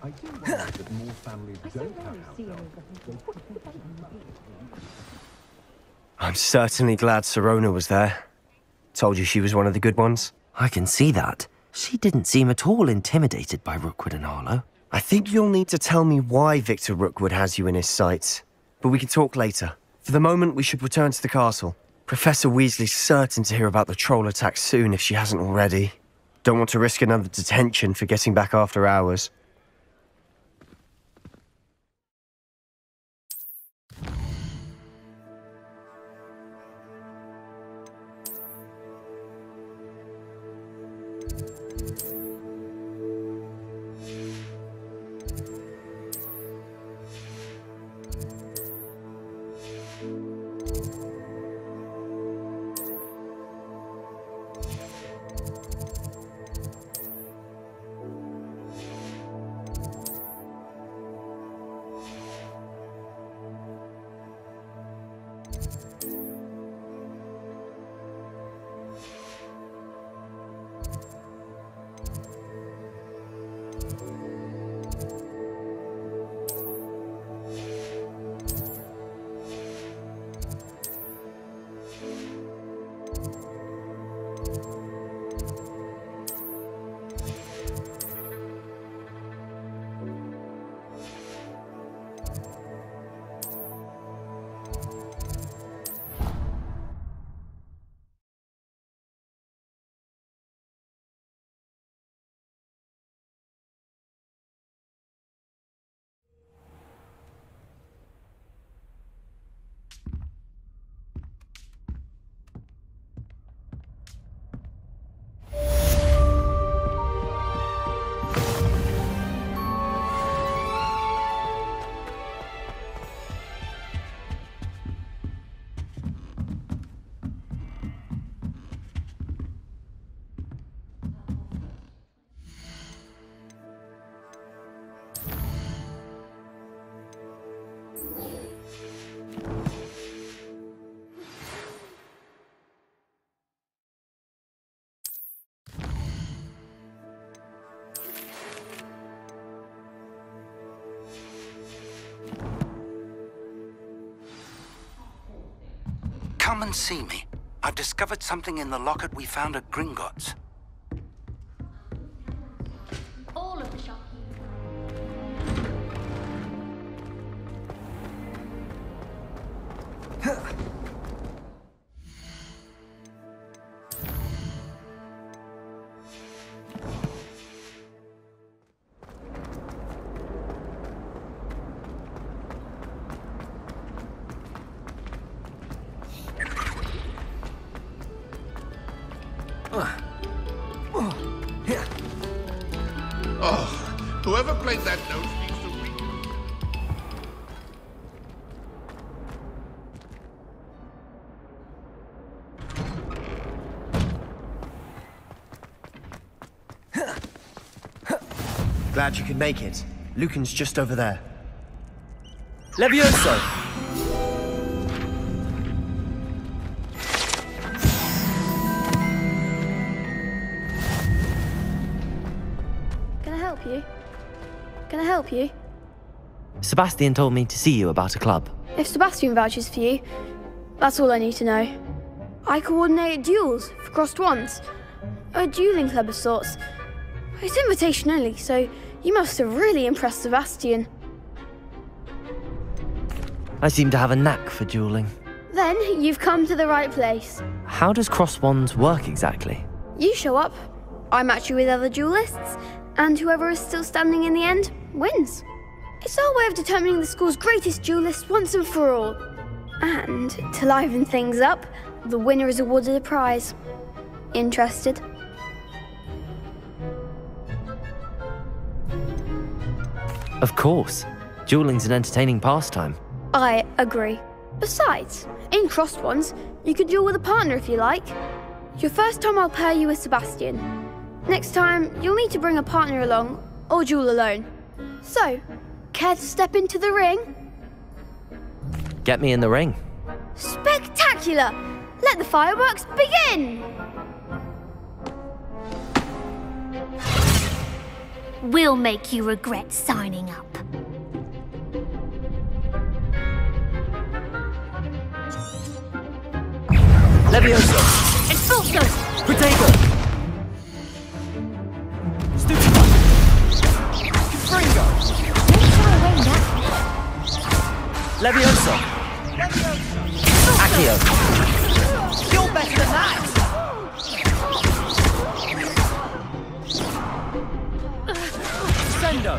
I do wonder that more families don't have house elves. I'm certainly glad Sirona was there. Told you she was one of the good ones. I can see that. She didn't seem at all intimidated by Rookwood and Harlow. I think you'll need to tell me why Victor Rookwood has you in his sights. But we can talk later. For the moment, we should return to the castle. Professor Weasley's certain to hear about the troll attack soon if she hasn't already. Don't want to risk another detention for getting back after hours. Come and see me. I've discovered something in the locket we found at Gringotts. All of the shop. Oh, whoever played that note needs to read. Glad you could make it. Lucan's just over there. Levioso! Can I help you? Sebastian told me to see you about a club. If Sebastian vouches for you, that's all I need to know. I coordinate duels for crossed wands. A dueling club of sorts. It's invitation only, so you must have really impressed Sebastian. I seem to have a knack for dueling. Then you've come to the right place. How does cross wands work exactly? You show up, I match you with other duelists, and whoever is still standing in the end wins. It's our way of determining the school's greatest duelist once and for all. And to liven things up, the winner is awarded a prize. Interested? Of course. Dueling's an entertaining pastime. I agree. Besides, in crossed ones, you could duel with a partner if you like. Your first time I'll pair you with Sebastian. Next time, you'll need to bring a partner along, or duel alone. So, care to step into the ring? Get me in the ring. Spectacular! Let the fireworks begin! We'll make you regret signing up. Levioso! Expulso! Protego! Stupefy! Fringo! Don't shy away now. Levioso! Accio! You're better than that! Sendo!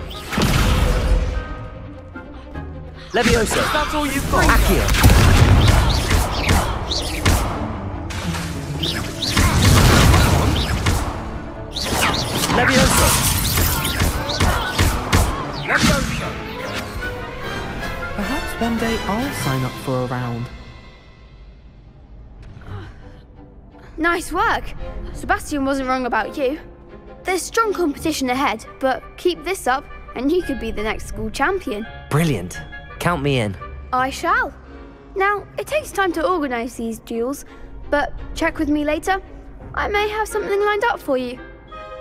Levioso! That's all you've got! Accio! Levioso! Levioso! Perhaps one day I'll sign up for a round. Nice work. Sebastian wasn't wrong about you. There's strong competition ahead, but keep this up and you could be the next school champion. Brilliant. Count me in. I shall. Now, it takes time to organise these duels, but check with me later. I may have something lined up for you.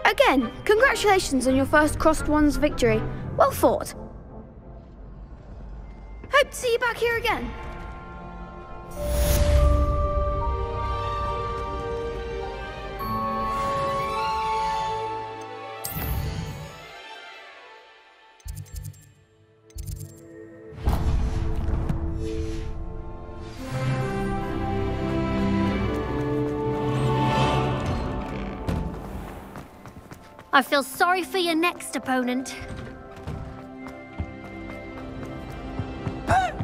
Again, congratulations on your first Crossed Wands victory. Well fought. Hope to see you back here again. I feel sorry for your next opponent.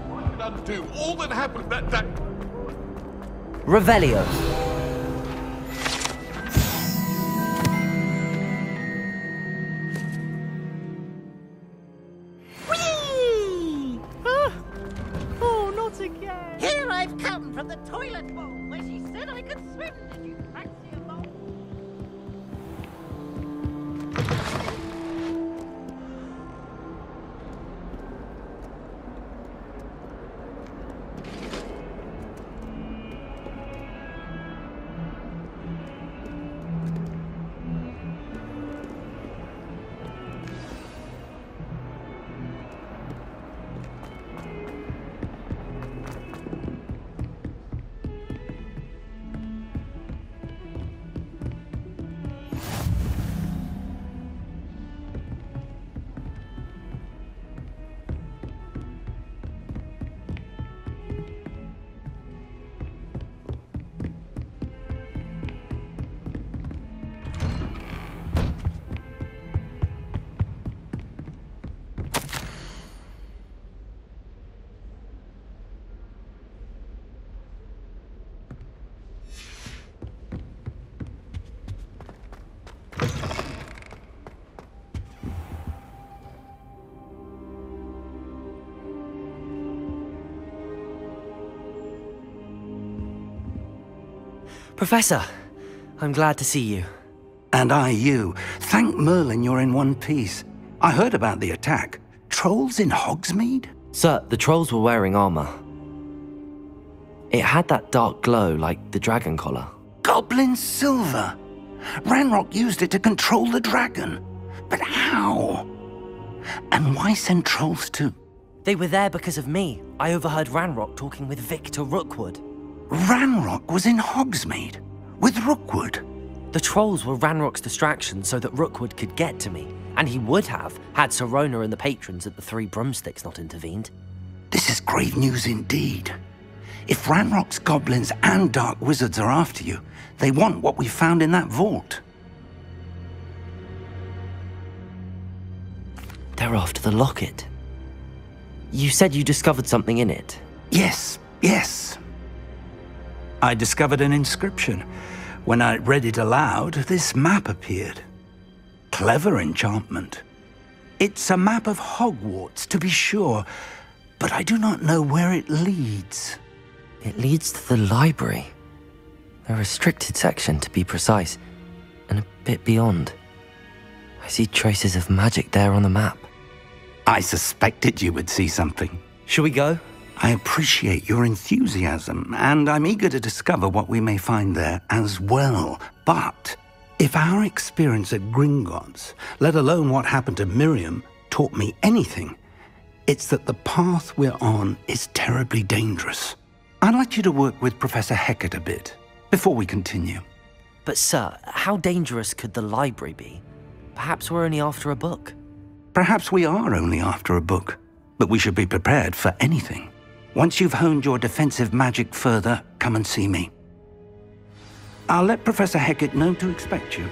What did I do? All that happened that... Revelio. Whee! Oh, not again! Here I've come from the toilet bowl where she said I could swim. Did you fancy a bowl? Professor, I'm glad to see you. And I you. Thank Merlin you're in one piece. I heard about the attack. Trolls in Hogsmeade? Sir, the trolls were wearing armor. It had that dark glow like the dragon collar. Goblin silver. Ranrock used it to control the dragon. But how? And why send trolls too? They were there because of me. I overheard Ranrock talking with Victor Rookwood. Ranrock was in Hogsmeade with Rookwood. The trolls were Ranrock's distraction so that Rookwood could get to me, and he would have had Sirona and the patrons at the Three Broomsticks not intervened. This is grave news indeed. If Ranrock's goblins and dark wizards are after you, they want what we found in that vault. They're after the locket. You said you discovered something in it. Yes, yes. I discovered an inscription. When I read it aloud, this map appeared. Clever enchantment. It's a map of Hogwarts, to be sure, but I do not know where it leads. It leads to the library. A restricted section, to be precise, and a bit beyond. I see traces of magic there on the map. I suspected you would see something. Shall we go? I appreciate your enthusiasm, and I'm eager to discover what we may find there as well. But If our experience at Gringotts, let alone what happened to Miriam, taught me anything, it's that the path we're on is terribly dangerous. I'd like you to work with Professor Hecat a bit, before we continue. But sir, how dangerous could the library be? Perhaps we're only after a book. Perhaps we are only after a book, but we should be prepared for anything. Once you've honed your defensive magic further, come and see me. I'll let Professor Hecat know to expect you.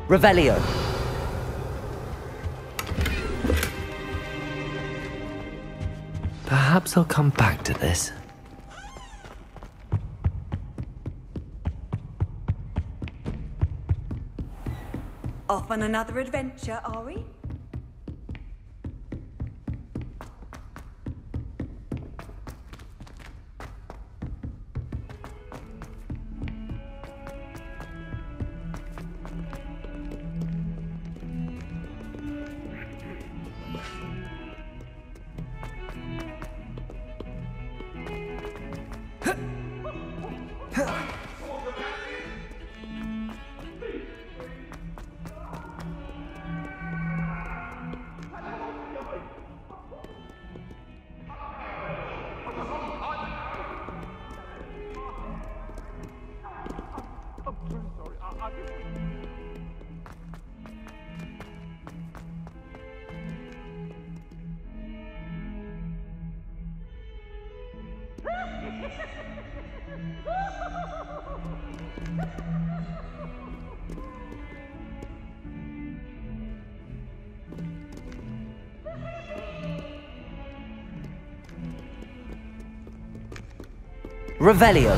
Revelio. Perhaps I'll come back to this. Off on another adventure, are we? Revelio.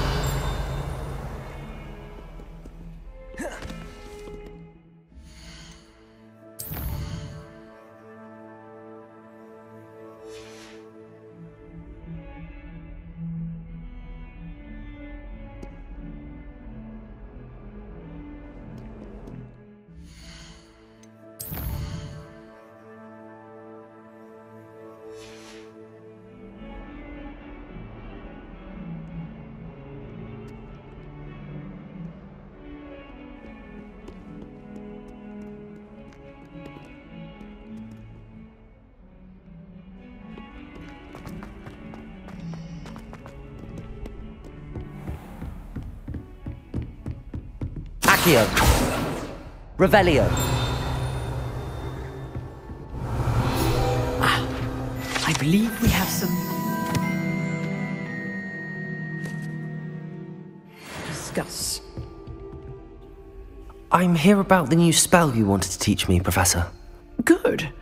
Accio. Revelio. I believe we have some... discuss. I'm here about the new spell you wanted to teach me, Professor. Good.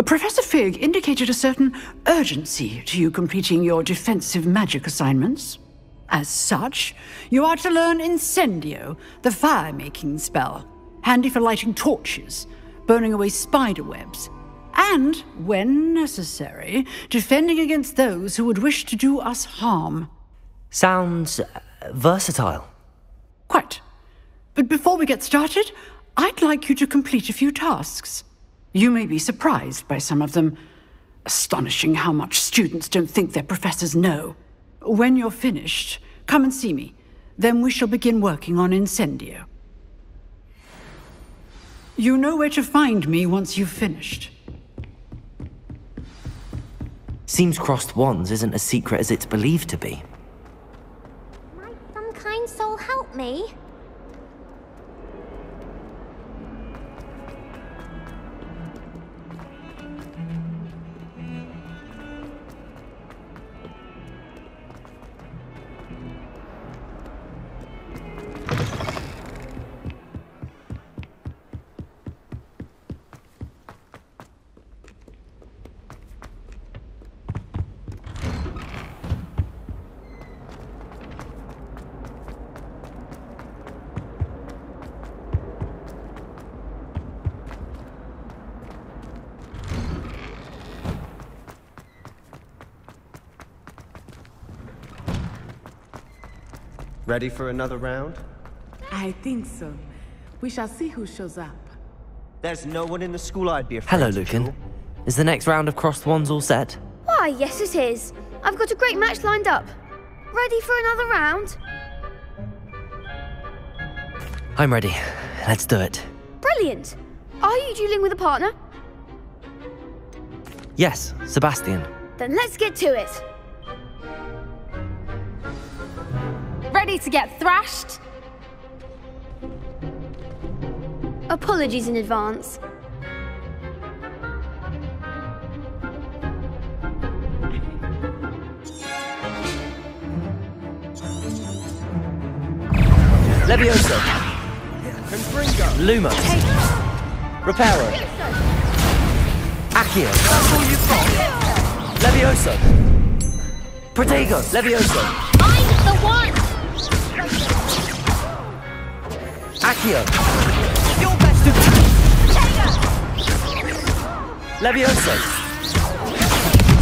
Professor Fig indicated a certain urgency to you completing your defensive magic assignments. As such, you are to learn Incendio, the fire-making spell, handy for lighting torches, burning away spider webs, and, when necessary, defending against those who would wish to do us harm. Sounds versatile. Quite. But before we get started, I'd like you to complete a few tasks. You may be surprised by some of them. Astonishing how much students don't think their professors know. When you're finished, come and see me. Then we shall begin working on Incendio. You know where to find me once you've finished. Seems crossed wands isn't as secret as it's believed to be. Might some kind soul help me? Ready for another round? I think so. We shall see who shows up. There's no one in the school I'd be afraid Hello, to Lucan. duel. Is the next round of Crossed Wands all set? Why, yes it is. I've got a great match lined up. Ready for another round? I'm ready. Let's do it. Brilliant. Are you dueling with a partner? Yes, Sebastian. Then let's get to it. Ready to get thrashed? Apologies in advance. Levioso. Luma. Reparo. Accio. Levioso. Protego. Levioso. I'm the one! Accio. Your best Levioso.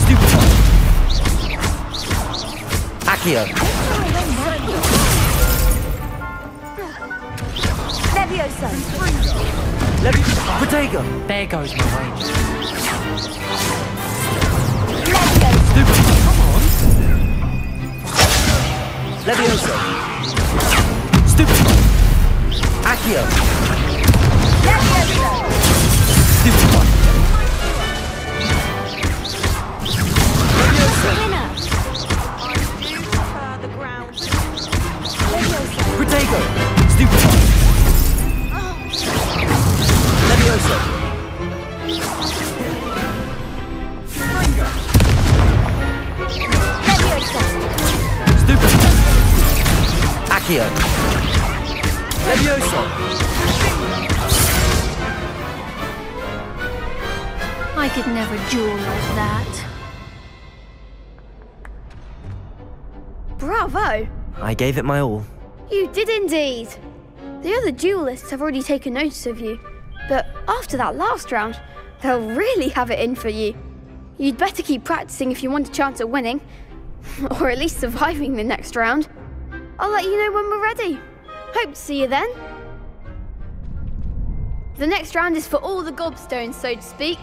Stupefy. Accio. Levioso. Protego. There goes my range. Stupefy. Come on. Levioso. Stupefy. Accio. Levioso. Stupefy. Winner. Protego. Stupefy. Levioso. Stupefy. Accio. Levioso. I could never duel like that. Bravo. I gave it my all. You did indeed. The other duelists have already taken notice of you, but after that last round, they'll really have it in for you. You'd better keep practicing if you want a chance at winning, or at least surviving the next round. I'll let you know when we're ready. Hope to see you then. The next round is for all the gobstones, so to speak.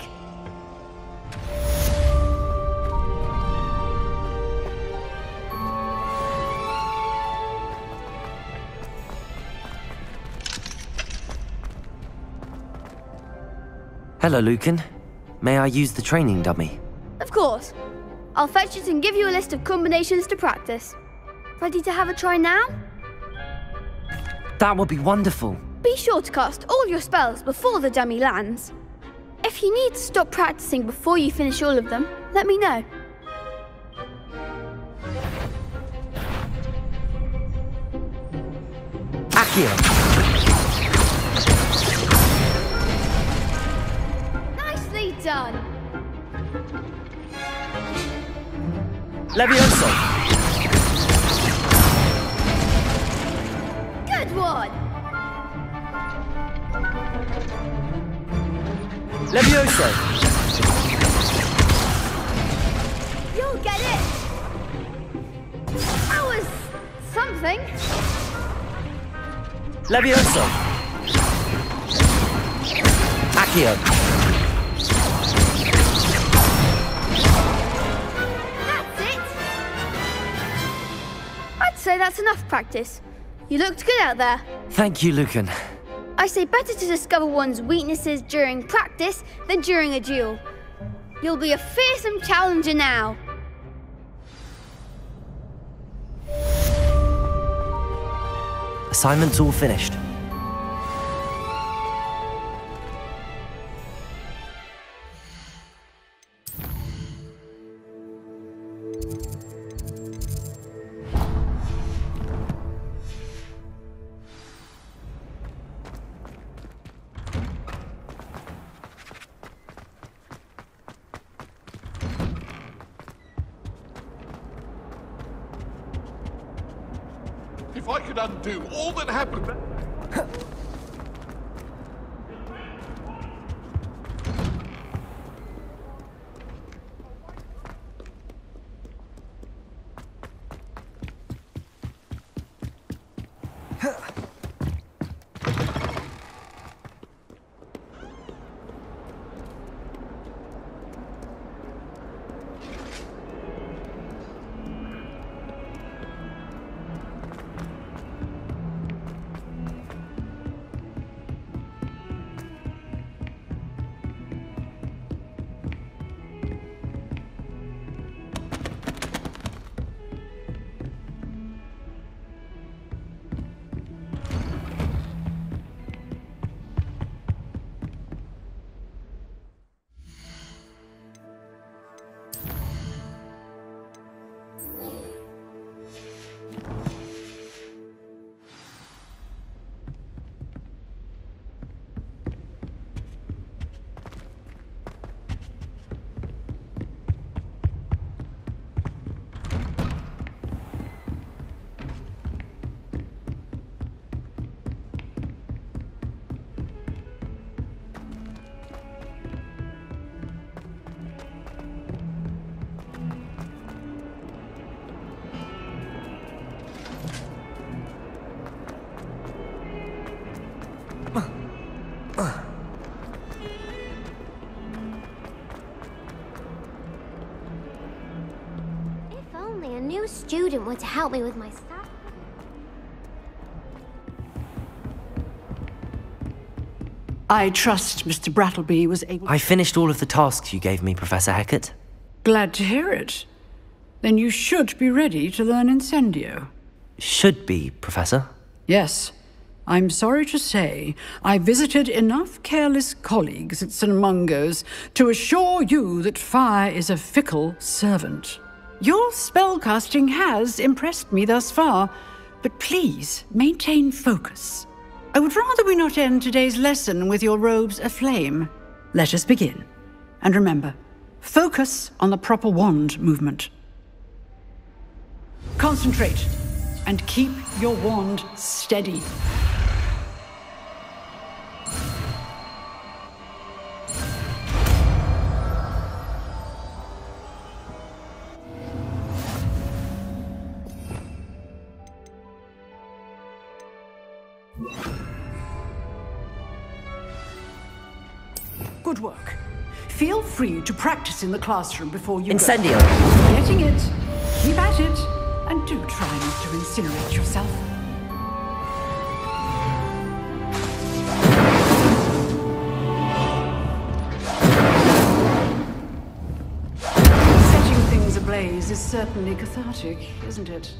Hello, Lucan. May I use the training dummy? Of course. I'll fetch it and give you a list of combinations to practice. Ready to have a try now? That would be wonderful. Be sure to cast all your spells before the dummy lands. If you need to stop practicing before you finish all of them, let me know. Accio. Nicely done. Levioso. Good one. Levioso. You'll get it. That was something. Levioso. Accio. That's it. I'd say that's enough practice. You looked good out there. Thank you, Lucan. I say better to discover one's weaknesses during practice than during a duel. You'll be a fearsome challenger now. Assignment's all finished. If I could undo all that happened... new student were to help me with my stuff. I trust Mr. Brattleby was able... I finished all of the tasks you gave me, Professor Hecat. Glad to hear it. Then you should be ready to learn Incendio. Should be, Professor. Yes. I'm sorry to say, I visited enough careless colleagues at St. Mungo's to assure you that fire is a fickle servant. Your spellcasting has impressed me thus far, but please maintain focus. I would rather we not end today's lesson with your robes aflame. Let us begin. And remember, focus on the proper wand movement. Concentrate, and keep your wand steady. Good work. Feel free to practice in the classroom before you Incendio! Go. Getting it. Keep at it. And do try not to incinerate yourself. Setting things ablaze is certainly cathartic, isn't it?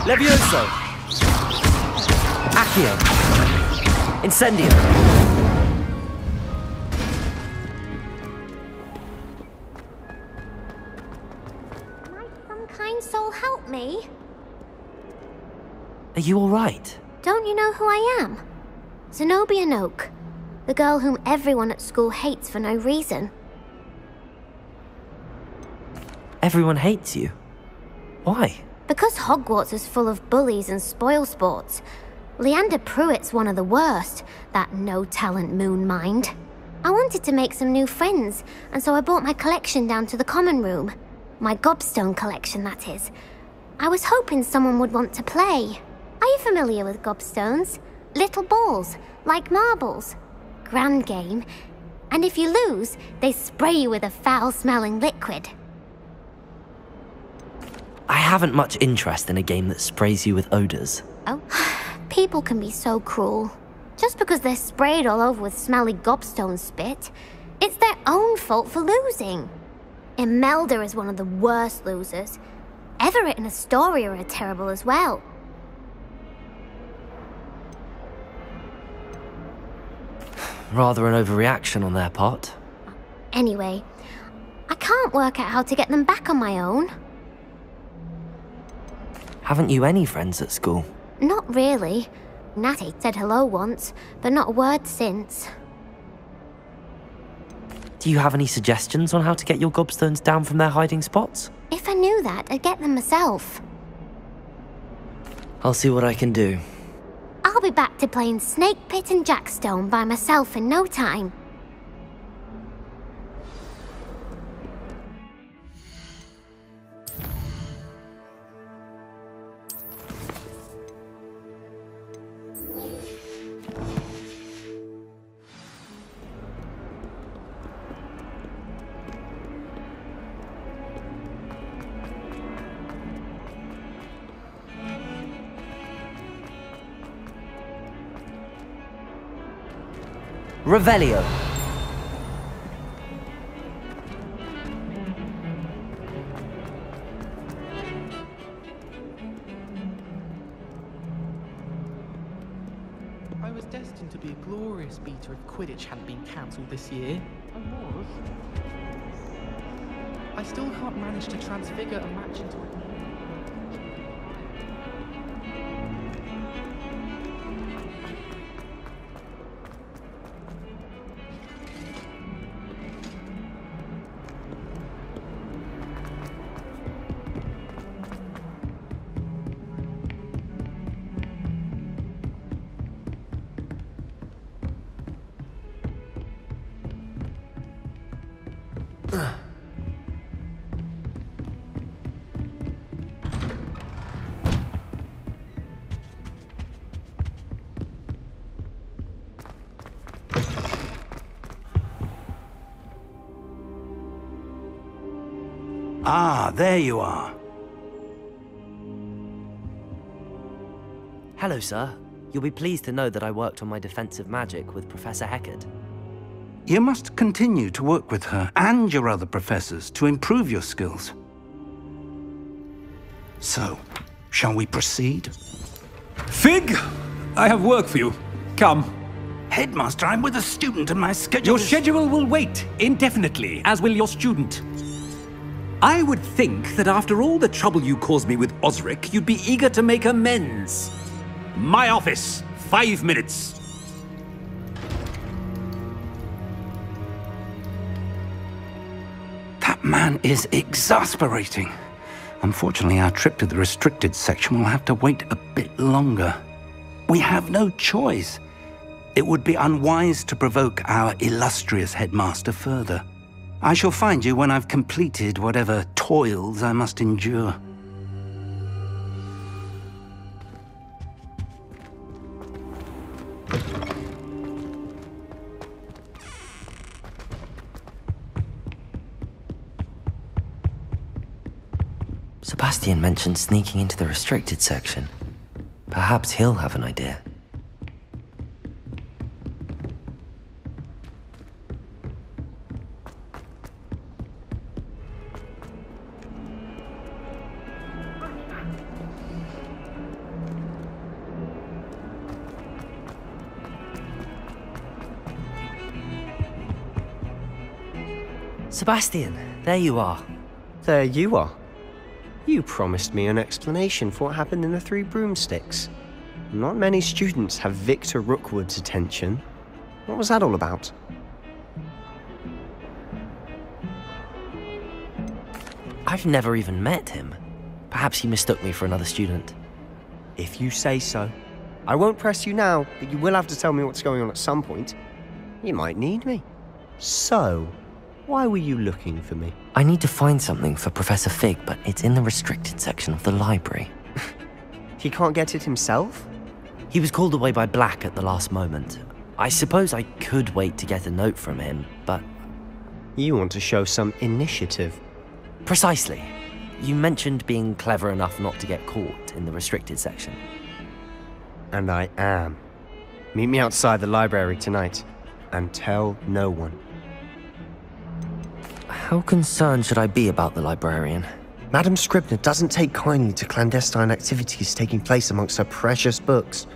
Levioso! Accio! Incendio! Might some kind soul help me? Are you alright? Don't you know who I am? Zenobia Noak, the girl whom everyone at school hates for no reason. Everyone hates you. Why? Because Hogwarts is full of bullies and spoilsports. Leander Pruitt's one of the worst, that no-talent moon mind. I wanted to make some new friends, and so I brought my collection down to the common room. My gobstone collection, that is. I was hoping someone would want to play. Are you familiar with gobstones? Little balls, like marbles. Grand game. And if you lose, they spray you with a foul-smelling liquid. I haven't much interest in a game that sprays you with odors. Oh, people can be so cruel. Just because they're sprayed all over with smelly gobstone spit, it's their own fault for losing. Imelda is one of the worst losers. Everett and Astoria are terrible as well. Rather an overreaction on their part. Anyway, I can't work out how to get them back on my own. Haven't you any friends at school? Not really. Natty said hello once, but not a word since. Do you have any suggestions on how to get your gobstones down from their hiding spots? If I knew that, I'd get them myself. I'll see what I can do. I'll be back to playing Snake Pit and Jackstone by myself in no time. Revelio. I was destined to be a glorious beater if Quidditch hadn't been cancelled this year. I was. I still can't manage to transfigure a match into a... Ah, there you are. Hello, sir. You'll be pleased to know that I worked on my defensive magic with Professor Heckard. You must continue to work with her and your other professors to improve your skills. So, shall we proceed? Fig! I have work for you. Come. Headmaster, I'm with a student and my schedule Your schedule will wait indefinitely, as will your student. I would think that after all the trouble you caused me with Osric, you'd be eager to make amends. My office, 5 minutes. That man is exasperating. Unfortunately, our trip to the restricted section will have to wait a bit longer. We have no choice. It would be unwise to provoke our illustrious headmaster further. I shall find you when I've completed whatever toils I must endure. Sebastian mentioned sneaking into the restricted section. Perhaps he'll have an idea. Sebastian, there you are. There you are. You promised me an explanation for what happened in the Three Broomsticks. Not many students have Victor Rookwood's attention. What was that all about? I've never even met him. Perhaps he mistook me for another student. If you say so. I won't press you now, but you will have to tell me what's going on at some point. You might need me. So, why were you looking for me? I need to find something for Professor Fig, but it's in the restricted section of the library. He can't get it himself? He was called away by Black at the last moment. I suppose I could wait to get a note from him, but... You want to show some initiative. Precisely. You mentioned being clever enough not to get caught in the restricted section. And I am. Meet me outside the library tonight, and tell no one. How concerned should I be about the librarian? Madam Scribner doesn't take kindly to clandestine activities taking place amongst her precious books,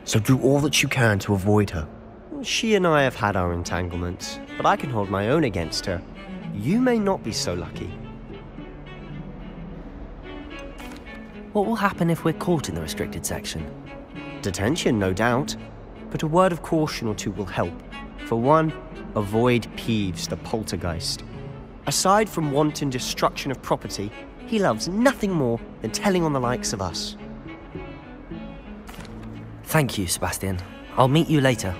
so do all that you can to avoid her. She and I have had our entanglements, but I can hold my own against her. You may not be so lucky. What will happen if we're caught in the restricted section? Detention, no doubt, but a word of caution or two will help. For one, avoid Peeves, the poltergeist. Aside from wanton destruction of property, he loves nothing more than telling on the likes of us. Thank you, Sebastian. I'll meet you later.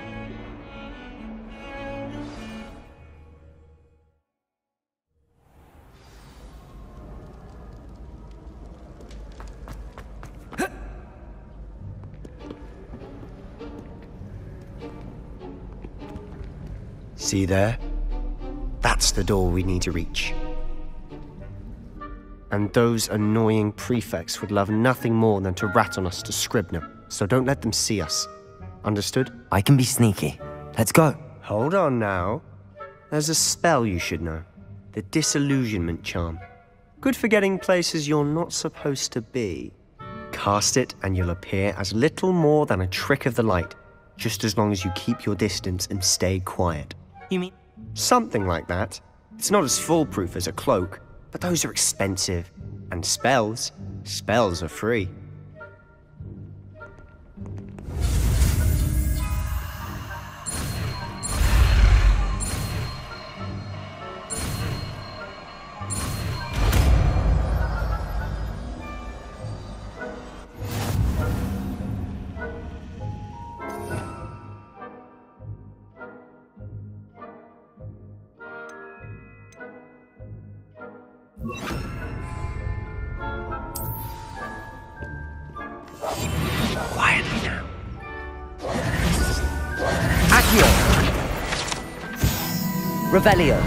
See there? That's the door we need to reach. And those annoying prefects would love nothing more than to rat on us to Scribner, so don't let them see us. Understood? I can be sneaky. Let's go. Hold on now. There's a spell you should know. The Disillusionment Charm. Good for getting places you're not supposed to be. Cast it and you'll appear as little more than a trick of the light, just as long as you keep your distance and stay quiet. You mean? Something like that. It's not as foolproof as a cloak, but those are expensive. And spells are free. Quietly now. Accio! Revelio!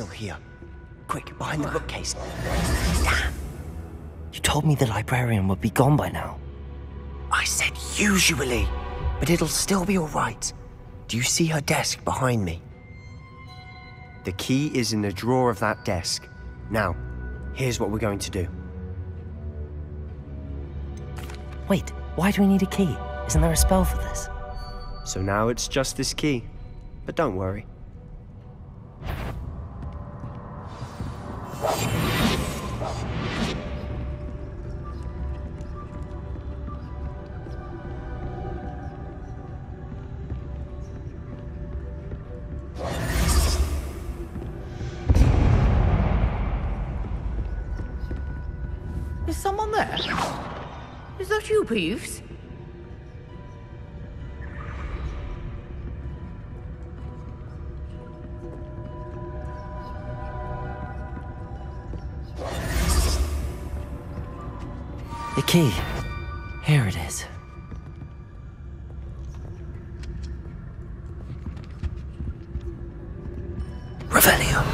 still here. Quick, behind the bookcase. Damn. You told me the librarian would be gone by now. I said usually, but it'll still be all right. Do you see her desk behind me? The key is in the drawer of that desk. Now, here's what we're going to do. Wait, why do we need a key? Isn't there a spell for this? So now it's just this key. But don't worry. Is someone there? Is that you, Peeves? The key. Here it is. Revelio.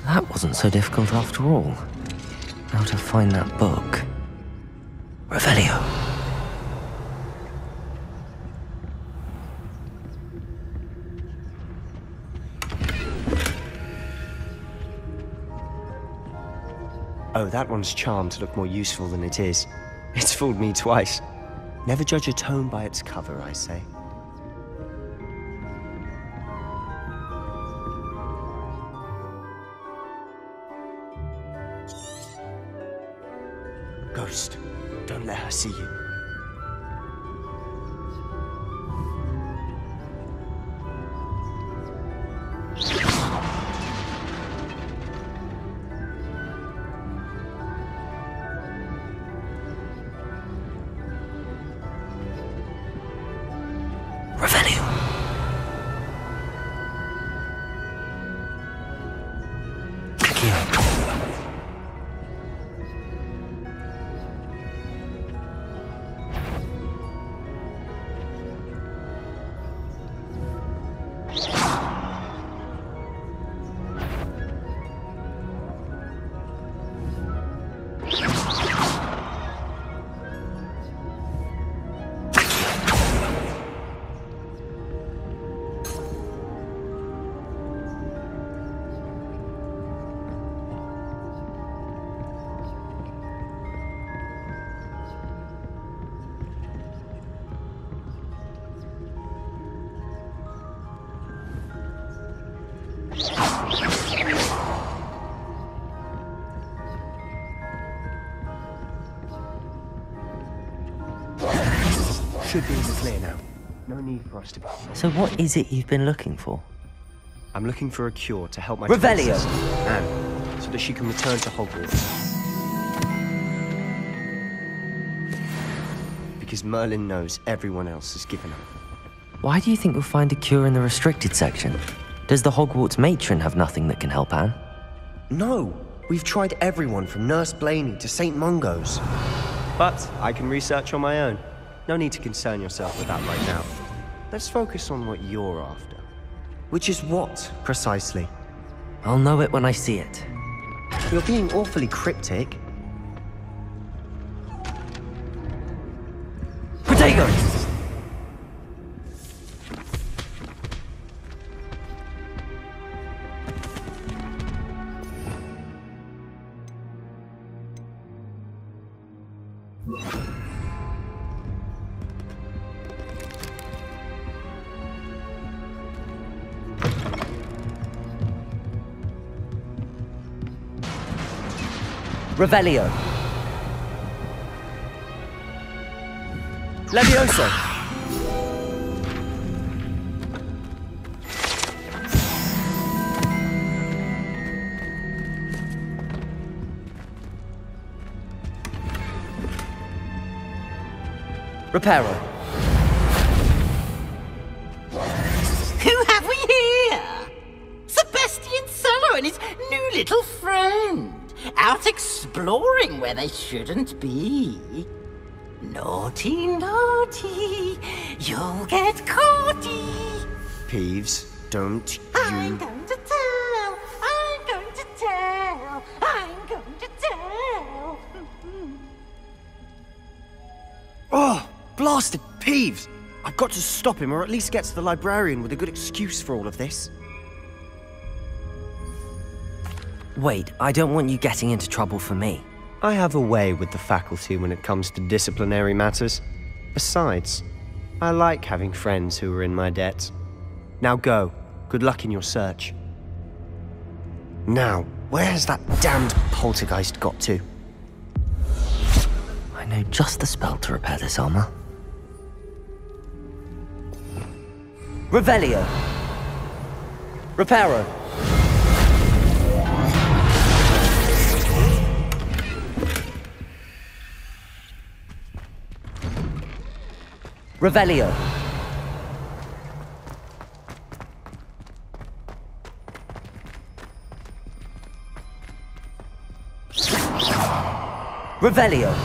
That wasn't so difficult after all. How to find that book? Revelio. Oh, that one's charmed to look more useful than it is. It's fooled me twice. Never judge a tome by its cover, I say. Ghost, don't let her see you. Revelio. Should be in the clear now. No need for us to be... So what is it you've been looking for? I'm looking for a cure to help my... Revelio! Anne, so that she can return to Hogwarts. Because Merlin knows everyone else has given up. Why do you think you'll find a cure in the restricted section? Does the Hogwarts matron have nothing that can help Anne? No! We've tried everyone from Nurse Blaney to St. Mungo's. But I can research on my own. No need to concern yourself with that right now. Let's focus on what you're after. Which is what, precisely? I'll know it when I see it. You're being awfully cryptic. Protego! Revelio. Levioso! Reparo. Who have we here? Sebastian Sallow and his new little friend. Out exploring where they shouldn't be. Naughty, naughty. You'll get caughty. Peeves, don't you... I'm going to tell. I'm going to tell. I'm going to tell. Oh, blasted Peeves! I've got to stop him, or at least get to the librarian with a good excuse for all of this. Wait, I don't want you getting into trouble for me. I have a way with the faculty when it comes to disciplinary matters. Besides, I like having friends who are in my debt. Now go. Good luck in your search. Now, where has that damned poltergeist got to? I know just the spell to repair this armor. Revelio. Reparo. Revelio. Revelio.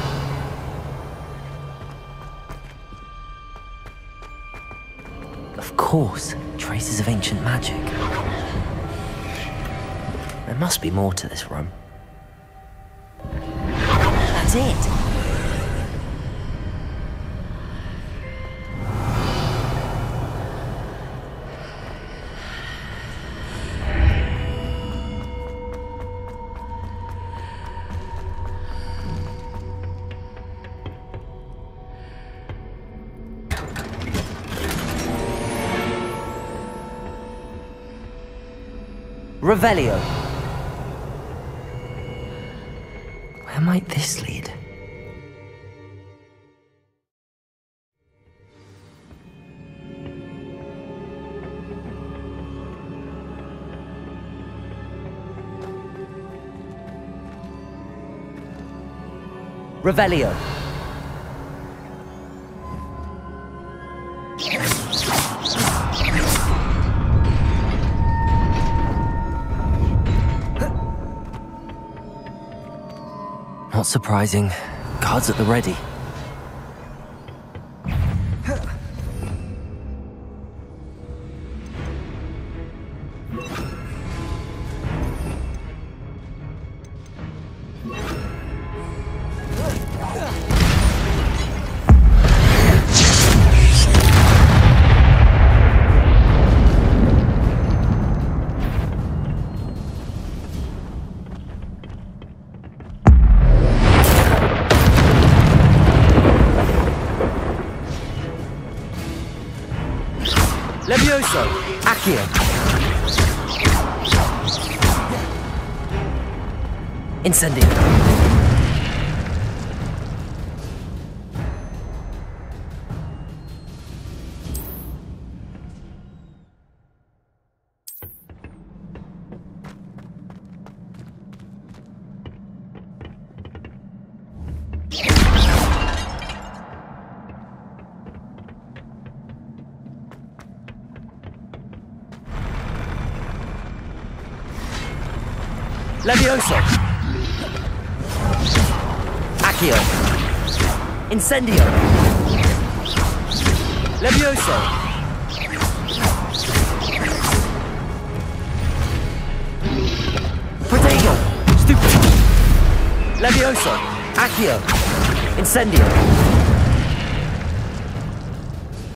Of course, traces of ancient magic. There must be more to this room. That's it. Revelio. Where might this lead? Revelio. Not surprising. Guards at the ready. Levioso! Accio! Incendio! Levioso! Accio! Incendio! Levioso! Protego! Stupid! Levioso! Accio! Incendio!